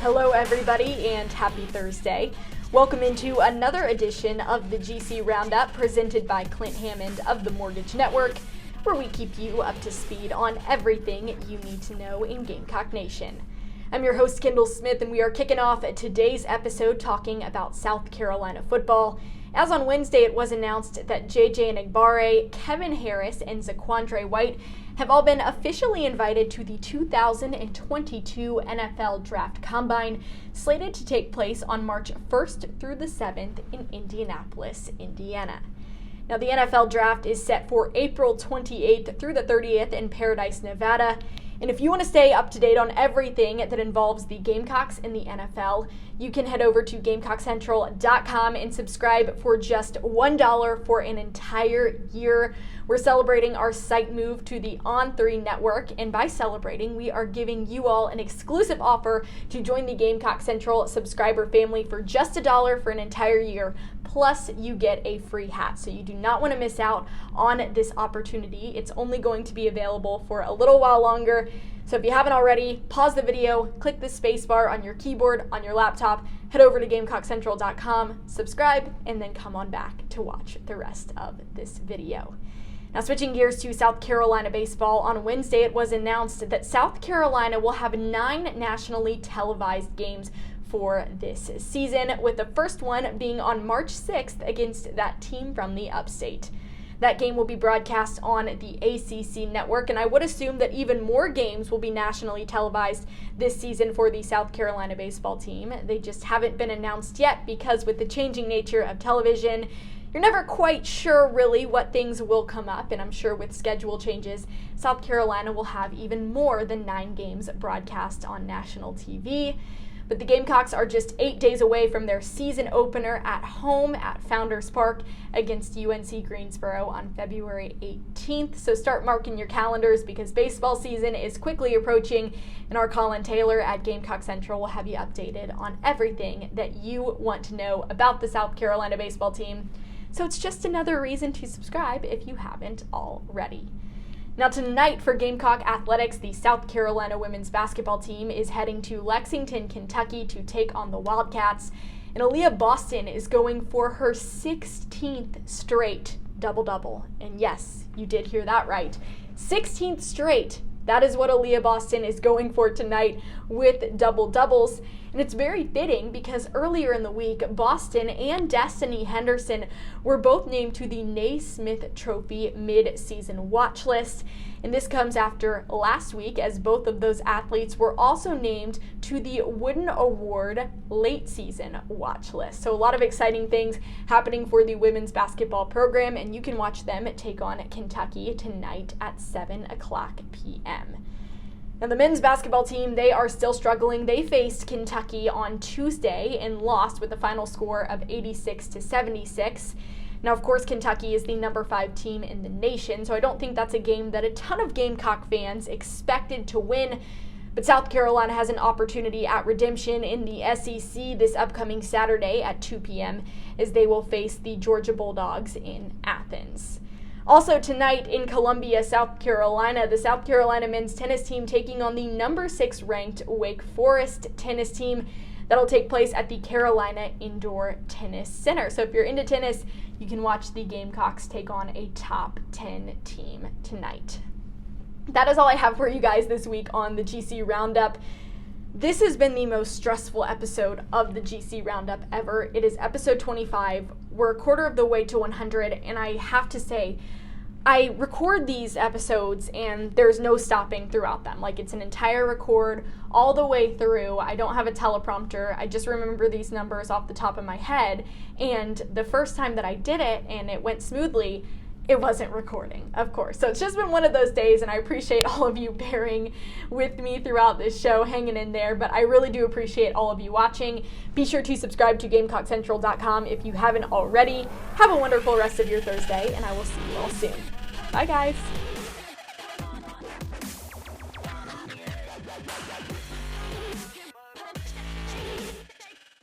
Hello everybody and happy Thursday. Welcome into another edition of the GC Roundup presented by Clint Hammond of the Mortgage Network, where we keep you up to speed on everything you need to know in Gamecock Nation. I'm your host Kendall Smith, and we are kicking off today's episode talking about South Carolina football. As on Wednesday, it was announced that JJ Enagbare, Kevin Harris, and Zaquandre White have all been officially invited to the 2022 NFL Draft Combine, slated to take place on March 1st through the 7th in Indianapolis, Indiana. Now, the NFL Draft is set for April 28th through the 30th in Paradise, Nevada. And if you want to stay up to date on everything that involves the Gamecocks in the NFL, you can head over to GamecockCentral.com and subscribe for just $1 for an entire year. We're celebrating our site move to the On3 network, and by celebrating, we are giving you all an exclusive offer to join the Gamecock Central subscriber family for just $1 for an entire year. Plus, you get a free hat, so you do not want to miss out on this opportunity. It's only going to be available for a little while longer. So if you haven't already, pause the video, click the spacebar on your keyboard, on your laptop, head over to GamecockCentral.com, subscribe, and then come on back to watch the rest of this video. Now, switching gears to South Carolina baseball, on Wednesday it was announced that South Carolina will have 9 nationally televised games for this season, with the first one being on March 6th against that team from the upstate. That game will be broadcast on the ACC network, and I would assume that even more games will be nationally televised this season for the South Carolina baseball team. They just haven't been announced yet because with the changing nature of television, you're never quite sure really what things will come up, and I'm sure with schedule changes, South Carolina will have even more than 9 games broadcast on national TV. But the Gamecocks are just 8 days away from their season opener at home at Founders Park against UNC Greensboro on February 18th. So start marking your calendars because baseball season is quickly approaching, and our Colin Taylor at Gamecock Central will have you updated on everything that you want to know about the South Carolina baseball team. So it's just another reason to subscribe if you haven't already. Now tonight for Gamecock Athletics, the South Carolina women's basketball team is heading to Lexington, Kentucky to take on the Wildcats. And Aaliyah Boston is going for her 16th straight double-double. And yes, you did hear that right. 16th straight. That is what Aaliyah Boston is going for tonight with double-doubles. And it's very fitting because earlier in the week, Boston and Destiny Henderson were both named to the Naismith Trophy mid-season watch list. And this comes after last week, as both of those athletes were also named to the Wooden Award late season watch list. So a lot of exciting things happening for the women's basketball program, and you can watch them take on Kentucky tonight at 7:00 p.m. Now, the men's basketball team, they are still struggling. They faced Kentucky on Tuesday and lost with a final score of 86-76. Now, of course, Kentucky is the number 5 team in the nation, so I don't think that's a game that a ton of Gamecock fans expected to win. But South Carolina has an opportunity at redemption in the SEC this upcoming Saturday at 2 p.m. as they will face the Georgia Bulldogs in Athens. Also tonight in Columbia, South Carolina, the South Carolina men's tennis team taking on the number 6 ranked Wake Forest tennis team. That'll take place at the Carolina Indoor Tennis Center. So if you're into tennis, you can watch the Gamecocks take on a top 10 team tonight. That is all I have for you guys this week on the GC Roundup. This has been the most stressful episode of the GC Roundup ever. It is episode 25. We're a quarter of the way to 100, and I have to say, I record these episodes and there's no stopping throughout them. Like, it's an entire record all the way through. I don't have a teleprompter. I just remember these numbers off the top of my head. And the first time that I did it and it went smoothly, it wasn't recording, of course. So it's just been one of those days, and I appreciate all of you bearing with me throughout this show, hanging in there, but I really do appreciate all of you watching. Be sure to subscribe to GamecockCentral.com if you haven't already. Have a wonderful rest of your Thursday, and I will see you all soon. Bye, guys.